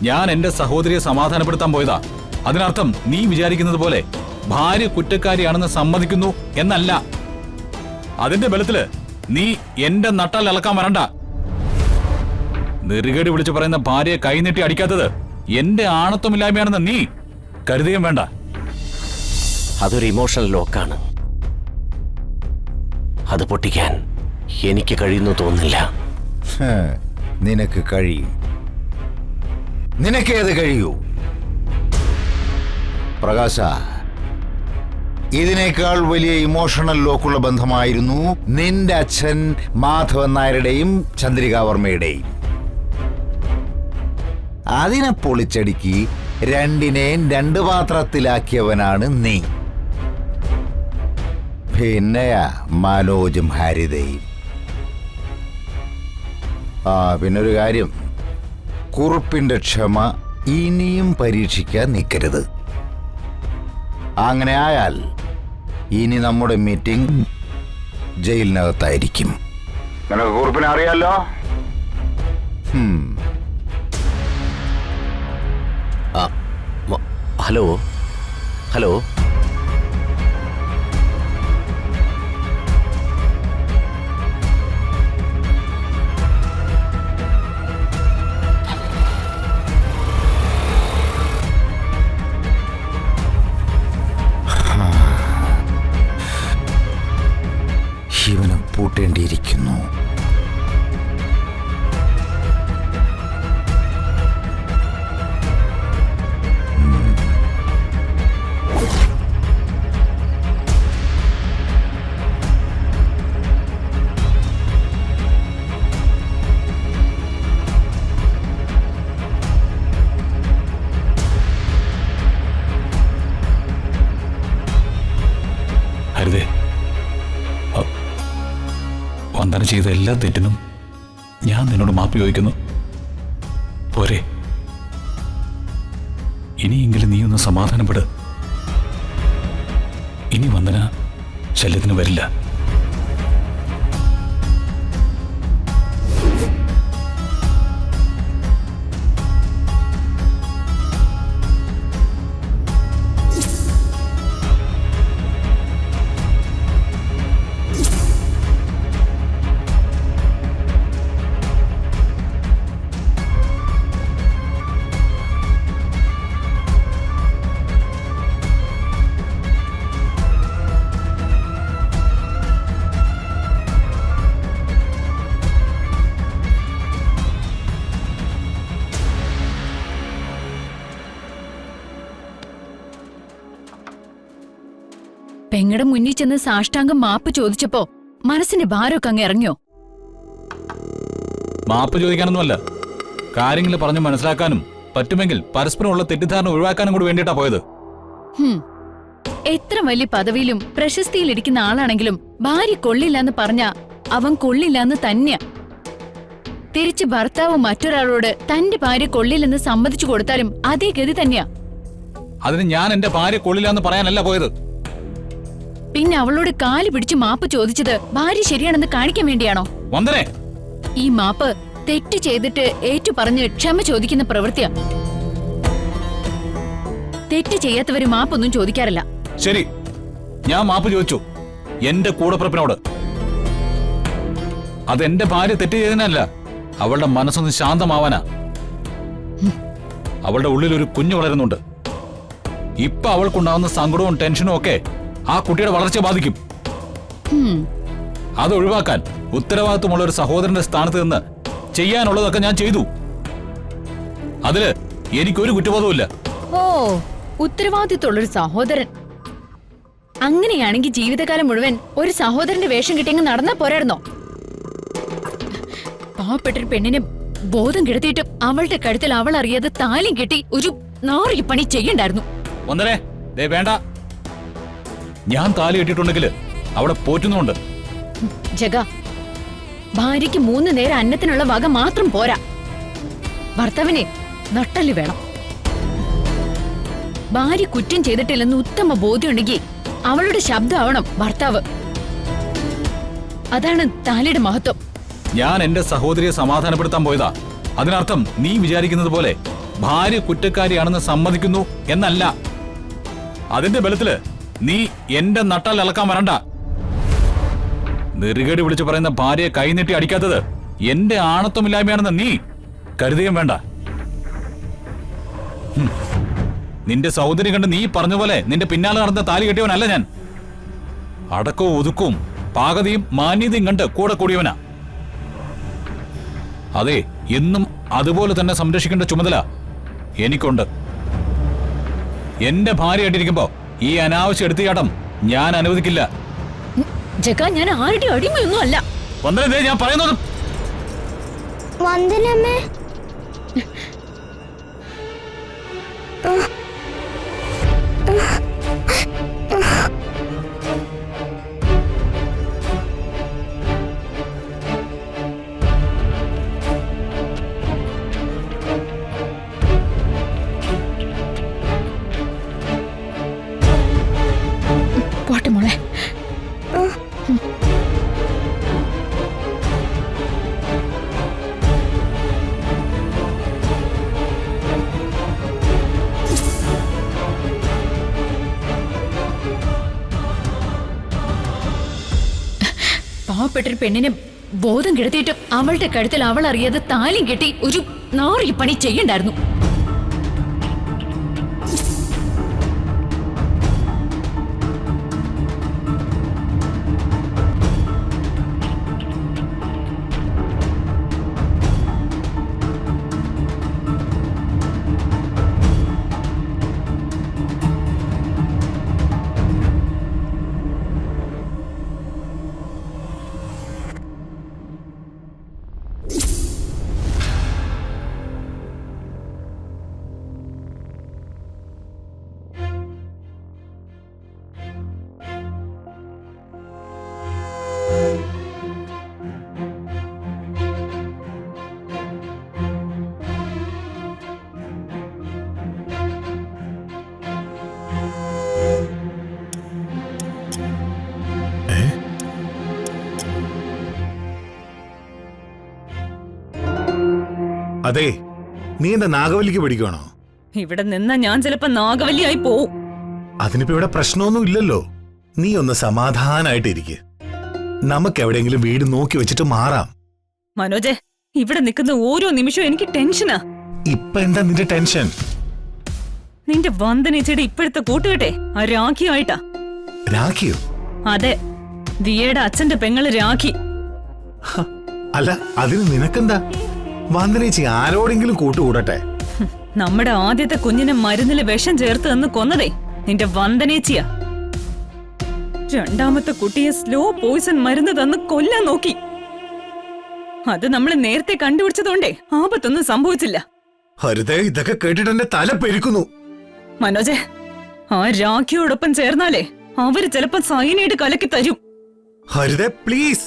ഞാൻ എന്റെ സഹോദരിയെ സമാധാനപ്പെടുത്താൻ പോയതാ. അതിനർത്ഥം നീ വിചാരിക്കുന്നത് പോലെ ഭാര്യ കുറ്റക്കാരിയാണെന്ന് സമ്മതിക്കുന്നു എന്നല്ല. അതിന്റെ ബലത്തില് നീ എന്റെ നട്ടാൽ ഇളക്കാൻ വരണ്ട. നെറുകേട് വിളിച്ചു പറയുന്ന ഭാര്യയെ കൈനീട്ടി അടിക്കാത്തത് എന്റെ ആണത്വമില്ലായ്മയാണെന്ന് നീ കരുതുകയും വേണ്ട. അതൊരു ഇമോഷണൽ ലോക്കാണ്. അത് പൊട്ടിക്കാൻ എനിക്ക് കഴിയുന്നു തോന്നില്ല. നിനക്ക് കഴിയും. നിനക്കേത് കഴിയൂ? പ്രകാശ, ഇതിനേക്കാൾ വലിയ ഇമോഷണൽ ലോക്കുള്ള ബന്ധമായിരുന്നു നിന്റെ അച്ഛൻ മാധവൻ നായരുടെയും ചന്ദ്രികാവർമ്മയുടെയും. അതിനെ പൊളിച്ചടുക്കി രണ്ടിനെയും രണ്ട് പാത്രത്തിലാക്കിയവനാണ് നീ. പിന്നെയാ മനോജും ഹരിതയും. പിന്നൊരു കാര്യം, കുറുപ്പിന്റെ ക്ഷമ ഇനിയും പരീക്ഷിക്കാൻ നിൽക്കരുത്. അങ്ങനെ ആയാൽ ഇനി നമ്മുടെ മീറ്റിംഗ് ജയിലിനകത്തായിരിക്കും. നിനക്ക് കുറുപ്പിനെ അറിയാലോ? ഹലോ ഹലോ, ഇവനെ പൂട്ടേണ്ടിയിരിക്കുന്നു. ഹരിതേ, വന്ദന ചെയ്ത എല്ലാ തെറ്റിനും ഞാൻ നിന്നോട് മാപ്പ് ചോദിക്കുന്നു. പോരെ, ഇനിയെങ്കിലും നീ ഒന്ന് സമാധാനപ്പെട്. ഇനി വന്ദന ശല്യത്തിന് വരില്ല. പെങ്ങടെ മുന്നിൽ ചെന്ന് സാഷ്ടാംഗം മാപ്പ് ചോദിച്ചപ്പോ മനസ്സിന്റെ ഭാരമൊക്കെ അങ്ങ് ഇറങ്ങിയോ? മാപ്പ് ചോദിക്കാനൊന്നുമല്ല, കാര്യങ്ങൾ പറഞ്ഞു മനസ്സിലാക്കാനും പറ്റുമെങ്കിൽ പരസ്പരമുള്ള തെറ്റിദ്ധാരണ ഒഴിവാക്കാനും കൂടി വേണ്ടിയിട്ടാ പോയത്. എത്ര വലിയ പദവിയിലും പ്രശസ്തിയിലിരിക്കുന്ന ആളാണെങ്കിലും ഭാര്യ കൊള്ളില്ലെന്ന് പറഞ്ഞ അവൻ കൊള്ളില്ലെന്ന് തന്നെയാ. തിരിച്ച് ഭർത്താവ് മറ്റൊരാളോട് തന്റെ ഭാര്യ കൊള്ളില്ലെന്ന് സമ്മതിച്ചു കൊടുത്താലും അതേ ഗതി തന്നെയാ. അതിന് ഞാൻ എന്റെ ഭാര്യ കൊള്ളില്ലെന്ന് പറയാനല്ല പോയത്. പിന്നെ അവളോട് കാല് പിടിച്ച് മാപ്പ് ചോദിച്ചത് ഭാര്യ ശരിയാണെന്ന് കാണിക്കാൻ വേണ്ടിയാണോ? വന്ദനെ, ഈ മാപ്പ് തെറ്റ് ചെയ്തിട്ട് ഏറ്റു പറഞ്ഞ് ക്ഷമ ചോദിക്കുന്ന പ്രവൃത്തിയാ. തെറ്റ് ചെയ്യാത്തവര് മാപ്പൊന്നും ചോദിക്കാറില്ല. ശരി, ഞാൻ മാപ്പ് ചോദിച്ചു എന്റെ കൂടപ്പിറപ്പിനോട്. അതെന്റെ ഭാര്യ തെറ്റ് ചെയ്തതിനല്ല, അവളുടെ മനസ്സൊന്ന് ശാന്തമാവാനാ. അവളുടെ ഉള്ളിൽ ഒരു കുഞ്ഞു വളരുന്നുണ്ട്. ഇപ്പൊ അവൾക്കുണ്ടാവുന്ന സങ്കടവും ടെൻഷനും ഒക്കെ ആ കുട്ടിയുടെ വളർച്ചയെ ബാധിക്കും. അത് ഒഴിവാക്കാൻ ഉത്തരവാദിത്വമുള്ള ഒരു സഹോദരന്റെ സ്ഥാനത്ത് നിന്ന് ചെയ്യാനുള്ളതൊക്കെ ഞാൻ ചെയ്തു. അതില് എനിക്കൊരു കുറ്റബോധവുമില്ല. ഓ, ഉത്തരവാദിത്തമുള്ളൊരു സഹോദരൻ. അങ്ങനെയാണെങ്കിൽ ജീവിതകാലം മുഴുവൻ ഒരു സഹോദരന്റെ വേഷം കിട്ടിയെങ്കിൽ നടന്നാ പോരായിരുന്നോ? പാവപ്പെട്ടൊരു പെണ്ണിനെ ബോധം കെടുത്തിയിട്ടും അവളുടെ കഴുത്തിൽ അവൾ അറിയാതെ താലിയും കെട്ടി ഒരു നാറിയ പണി ചെയ്യണ്ടായിരുന്നു. ഒന്നരേ ദേ വേണ്ട. ഞാൻ താലി കെട്ടിട്ടുണ്ടെങ്കിൽ അവിടെ പോറ്റുന്നുണ്ട്. ജഗ, ഭാര്യയ്ക്ക് 3 നേരം അന്നത്തിനുള്ള വക മാത്രം പോരാ, ഭർത്താവിനെ നട്ടല് വേണം. ഭാര്യ കുറ്റം ചെയ്തിട്ടില്ലെന്ന് ഉത്തമ ബോധ്യമുണ്ടെങ്കിൽ അവളുടെ ശബ്ദമാവണം ഭർത്താവ്. അതാണ് താലിയുടെ മഹത്വം. ഞാൻ എന്റെ സഹോദരിയെ സമാധാനപ്പെടുത്താൻ പോയതാ. അതിനർത്ഥം നീ വിചാരിക്കുന്നത് പോലെ ഭാര്യ കുറ്റക്കാരിയാണെന്ന് സമ്മതിക്കുന്നു എന്നല്ല. അതിന്റെ ബലത്തില് നീ എന്റെ നട്ടാൽ ഇളക്കാൻ വരണ്ട. നെറുകേട് വിളിച്ചു പറയുന്ന ഭാര്യയെ കൈനീട്ടി അടിക്കാത്തത് എന്റെ ആണത്വമില്ലായ്മയാണെന്ന് നീ കരുതുകയും വേണ്ട. നിന്റെ സൗന്ദര്യം കണ്ട് നീ പറഞ്ഞ പോലെ നിന്റെ പിന്നാലെ നടന്ന താലി കെട്ടിയവനല്ല ഞാൻ. അടക്കവും ഒതുക്കവും പാകതയും മാന്യതയും കണ്ട് കൂടെ കൂടിയവനാ. അതെ, എന്നും അതുപോലെ തന്നെ സംരക്ഷിക്കേണ്ട ചുമതല എനിക്കുണ്ട്. എന്റെ ഭാര്യയായിട്ടിരിക്കുമ്പോ ഈ അനാവശ്യ എടുത്തുചാട്ടം ഞാൻ അനുവദിക്കില്ല. ജഗ, ഞാൻ ആരുടെ അടിമയൊന്നും അല്ല. വന്ദനേ, ഞാൻ പറയുന്നത്. വന്ദനമ്മേ, പോട്ടെ മോളെ. പാവപ്പെട്ടൊരു പെണ്ണിനെ ബോധം കെടുത്തിയിട്ട് അവളുടെ കഴുത്തിൽ അവൾ അറിയാതെ താലിയും കെട്ടി ഒരു നാറി പണി ചെയ്യണ്ടായിരുന്നു. അതെ, നീ എന്താ നാഗവല്ലിക്ക് പിടിക്കണോ? ഇവിടെ നിന്നാ ഞാൻ ചിലപ്പോ നാഗവല്ലിയായി പോവും. അതിനിപ്പോ ഇവിടെ പ്രശ്നമൊന്നും ഇല്ലല്ലോ. നീ ഒന്ന് സമാധാനായിട്ടിരിക്കെ. നമുക്ക് എവിടെയെങ്കിലും വീട് നോക്കി വെച്ചിട്ട് മാറാം. മനോജെ, ഇവിടെ നിൽക്കുന്ന ഓരോ നിമിഷവും എനിക്ക് ടെൻഷനാ. ഇപ്പൊ എന്താ നിന്റെ ടെൻഷൻ? നിന്റെ വന്ദനേച്ചിയുടെ ഇപ്പോഴത്തെ കൂട്ടുകെട്ടെ ആ രാഖിയായിട്ടാ. രാഖിയോ? അതെ, ദിയയുടെ അച്ഛന്റെ പെങ്ങള് രാഖി. അല്ല, അതിന് നിനക്കെന്താ? വന്ദനേച്ചി ആരോടെങ്കിലും കൂട്ടുകൂടട്ടെ. നമ്മുടെ ആദ്യത്തെ കുഞ്ഞിനെ മരുന്നില് വിഷം ചേർത്ത് തന്ന് കൊന്നതേ നിന്റെ വന്ദനേച്ചിയാ. രണ്ടാമത്തെ കുട്ടിയെ സ്ലോ പോയിസൺ മരുന്ന് തന്ന് കൊല്ലാൻ നോക്കി. അത് നമ്മൾ നേരത്തെ കണ്ടുപിടിച്ചതുകൊണ്ടേ ആപത്തൊന്നും സംഭവിച്ചില്ല. ഹരിതേ, ഇതൊക്കെ കേട്ടിട്ട് എന്റെ തല പെരുക്കുന്നു. മനോജെ, ആ രാഖിയോടൊപ്പം ചേർന്നാലേ അവര് ചിലപ്പോ സൈനൈഡ് കലക്കി തരും. ഹരിതേ, പ്ലീസ്.